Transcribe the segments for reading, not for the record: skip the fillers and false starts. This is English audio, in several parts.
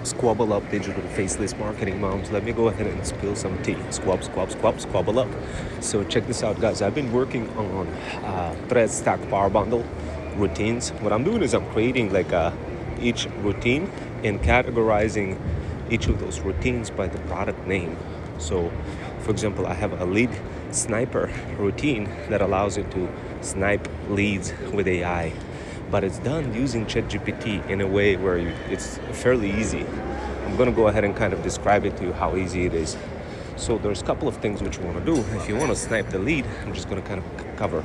Squabble up digital faceless marketing moms. Let me go ahead and spill some tea. Squabble up. So check this out, guys. I've been working on thread stack power bundle routines. What I'm doing is I'm creating like each routine and categorizing each of those routines by the product name. So for example, I have a lead sniper routine that allows you to snipe leads with AI, but it's done using ChatGPT in a way where it's fairly easy. I'm going to go ahead and kind of describe it to you how easy it is. So there's a couple of things which you want to do. If you want to snipe the lead, I'm just going to kind of cover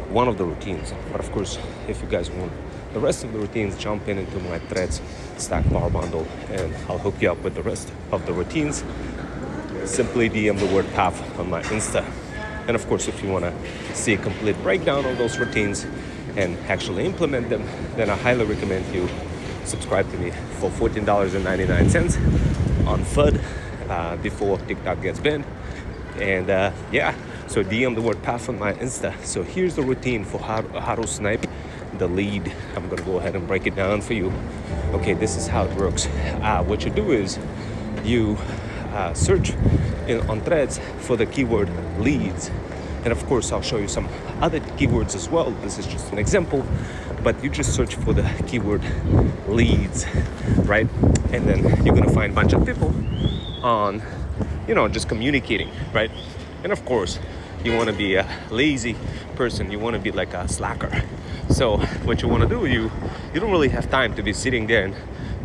one of the routines. But of course, if you guys want the rest of the routines, jump into my threads stack power bundle and I'll hook you up with the rest of the routines. Simply DM the word path on my Insta. And of course, if you want to see a complete breakdown of those routines and actually implement them, then I highly recommend you subscribe to me for $14.99 on FUD before TikTok gets banned. And so DM the word path on my Insta. So here's the routine for how to snipe the lead. I'm going to go ahead and break it down for you. Okay, this is how it works. What you do is you search on threads for the keyword leads, and of course I'll show you some other keywords as well. This is just an example, but you just search for the keyword leads, right? And then you're gonna find a bunch of people on just communicating, right? And of course you want to be a lazy person, you want to be like a slacker. So what you want to do, you don't really have time to be sitting there and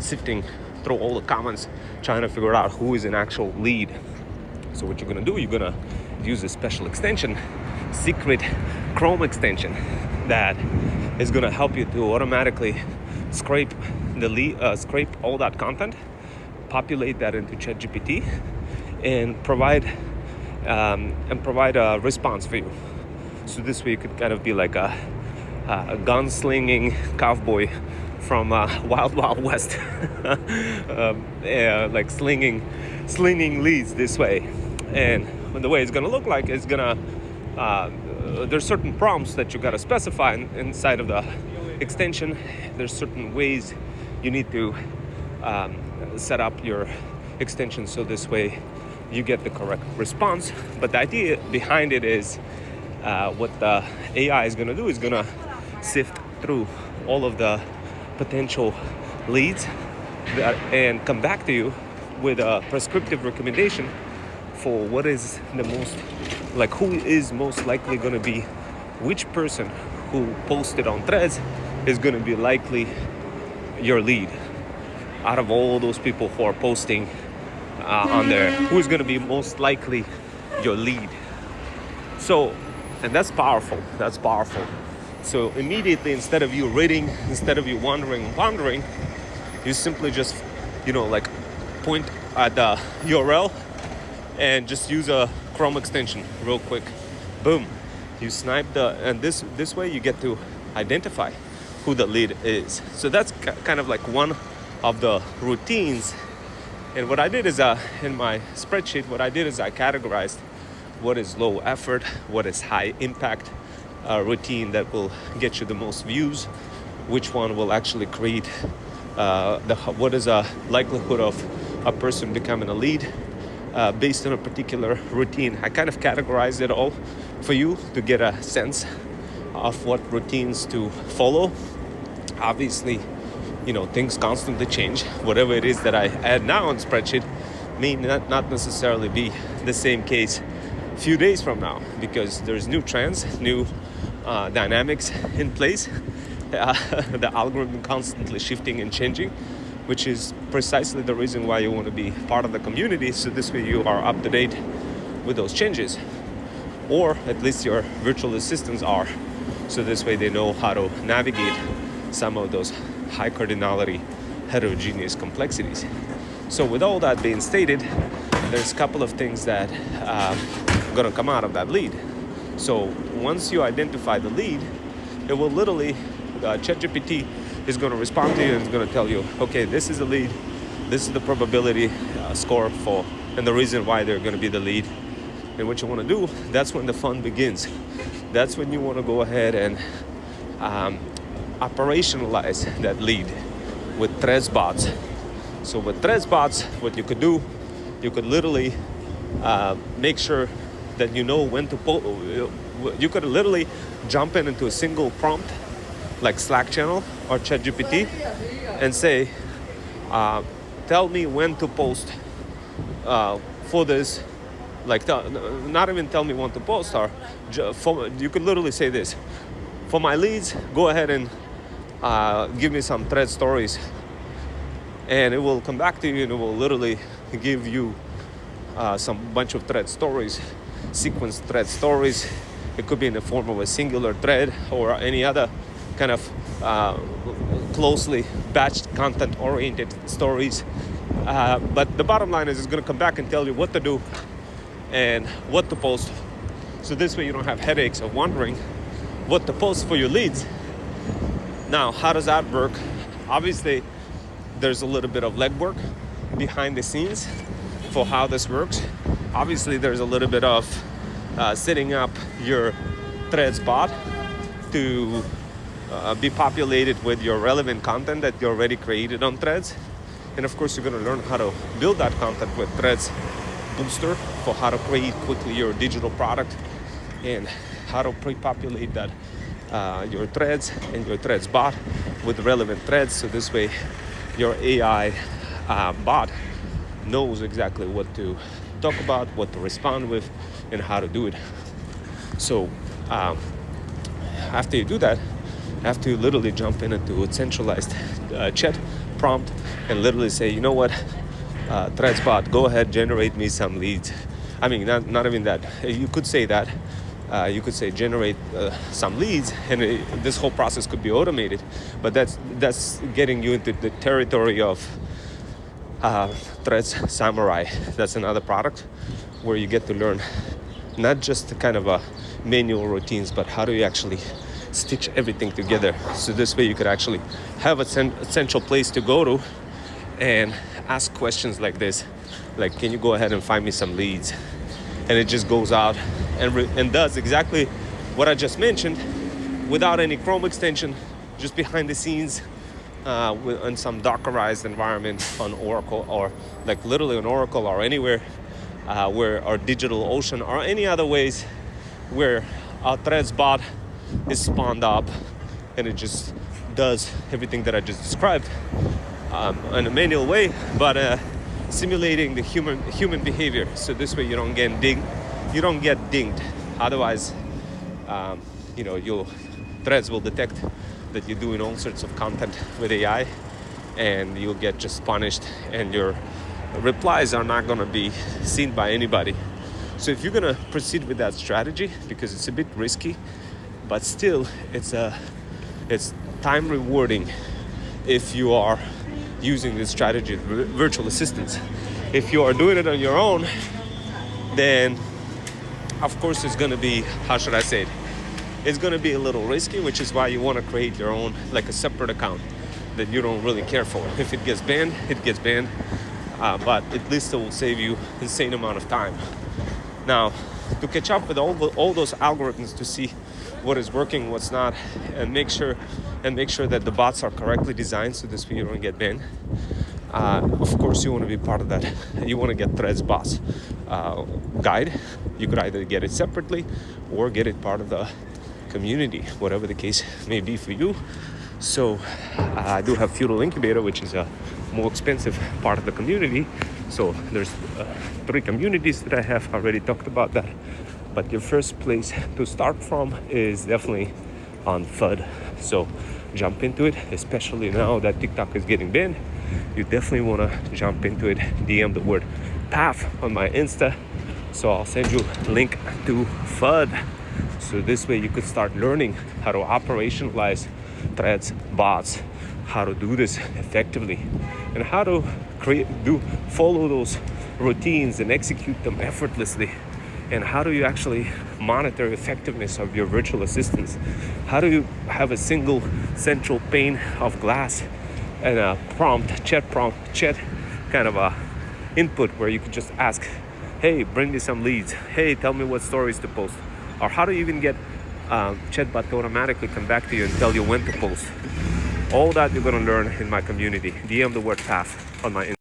sifting through all the comments trying to figure out who is an actual lead. So what you're gonna do, you're gonna use a special extension, secret Chrome extension, that is gonna help you to automatically scrape the lead, scrape all that content, populate that into ChatGPT, and provide a response for you. So this way you could kind of be like a gunslinging cowboy from Wild Wild West, like slinging leads this way. And the way it's gonna look like is there's certain prompts that you gotta specify inside of the extension. There's certain ways you need to set up your extension so this way you get the correct response. But the idea behind it is what the AI is gonna do is gonna sift through all of the potential leads and come back to you with a prescriptive recommendation for what is the most, like who is most likely going to be, which person who posted on threads is going to be likely your lead out of all those people who are posting on there. Who is going to be most likely your lead? So, and that's powerful. So immediately, instead of you reading, instead of you wandering, you simply just, like point at the URL and just use a Chrome extension real quick. Boom. You snipe and this way you get to identify who the lead is. So that's kind of like one of the routines. And what I did is in my spreadsheet, I categorized what is low effort, what is high impact, routine that will get you the most views, which one will actually create what is a likelihood of a person becoming a lead based on a particular routine. I kind of categorized it all for you to get a sense of what routines to follow. Obviously, things constantly change. Whatever it is that I add now on spreadsheet may not necessarily be the same case a few days from now, because there's new trends, new dynamics in place. The algorithm constantly shifting and changing, which is precisely the reason why you want to be part of the community, so this way you are up to date with those changes, or at least your virtual assistants are, so this way they know how to navigate some of those high cardinality heterogeneous complexities. So with all that being stated, there's a couple of things that are going to come out of that lead. So once you identify the lead, it will literally, ChatGPT is going to respond to you and it's going to tell you, okay, this is the lead, this is the probability score for, and the reason why they're going to be the lead. And what you want to do, that's when the fun begins. That's when you want to go ahead and operationalize that lead with threads bots. So with threads bots, what you could do, you could literally make sure that you know when to post. You could literally jump into a single prompt like Slack channel or ChatGPT and say, tell me when to post for this. Like, not even tell me when to post, or you could literally say this: for my leads, go ahead and give me some thread stories, and it will come back to you and it will literally give you some bunch of thread stories, sequence thread stories. It could be in the form of a singular thread or any other kind of closely batched content oriented stories. But the bottom line is it's going to come back and tell you what to do and what to post. So this way you don't have headaches of wondering what to post for your leads. Now, how does that work? Obviously, there's a little bit of legwork behind the scenes for how this works. Obviously, there's a little bit of setting up your threads bot to be populated with your relevant content that you already created on threads. And of course, you're going to learn how to build that content with Threads Booster for how to create quickly your digital product and how to pre-populate that your threads and your threads bot with relevant threads. So this way, your AI bot knows exactly what to talk about, what to respond with, and how to do it. So after you do that, you have to literally jump into a centralized chat prompt and literally say, you know what, threads bot, go ahead, generate me some leads. I mean, not even that. You could say that. You could say generate some leads, and this whole process could be automated. But that's getting you into the territory of Threads Samurai. That's another product where you get to learn not just the kind of manual routines, but how do you actually stitch everything together. So this way you could actually have a central place to go to and ask questions like this, like, can you go ahead and find me some leads? And it just goes out and does exactly what I just mentioned without any Chrome extension, just behind the scenes in some Dockerized environment on Oracle, or like literally on Oracle or anywhere where our DigitalOcean or any other ways where our Threads bot is spawned up, and it just does everything that I just described in a manual way, but simulating the human behavior. So this way you don't get dinged. Otherwise, your Threads will detect that you're doing all sorts of content with AI, and you'll get just punished, and your replies are not going to be seen by anybody. So if you're going to proceed with that strategy, because it's a bit risky, but still it's time rewarding if you are using this strategy, virtual assistants. If you are doing it on your own, then of course it's going to be, how should I say it? It's going to be a little risky, which is why you want to create your own, like a separate account that you don't really care for. If it gets banned, it gets banned, but at least it will save you insane amount of time. Now, to catch up with all those algorithms to see what is working, what's not, and make sure that the bots are correctly designed, so this way you don't get banned. Of course, you want to be part of that. You want to get Threads bots guide. You could either get it separately or get it part of the community, whatever the case may be for you. So I do have Feudal Incubator, which is a more expensive part of the community. So there's 3 communities that I have already talked about that. But your first place to start from is definitely on FUD. So jump into it, especially now that TikTok is getting banned. You definitely want to jump into it. DM the word PAF on my Insta. So I'll send you a link to FUD. So this way you could start learning how to operationalize Threads bots, how to do this effectively, and how to follow those routines and execute them effortlessly. And how do you actually monitor effectiveness of your virtual assistants? How do you have a single central pane of glass and a chat kind of a input where you could just ask, hey, bring me some leads. Hey, tell me what stories to post. Or how do you even get chatbot to automatically come back to you and tell you when to post? All that you're going to learn in my community. DM the word PAF on my Instagram.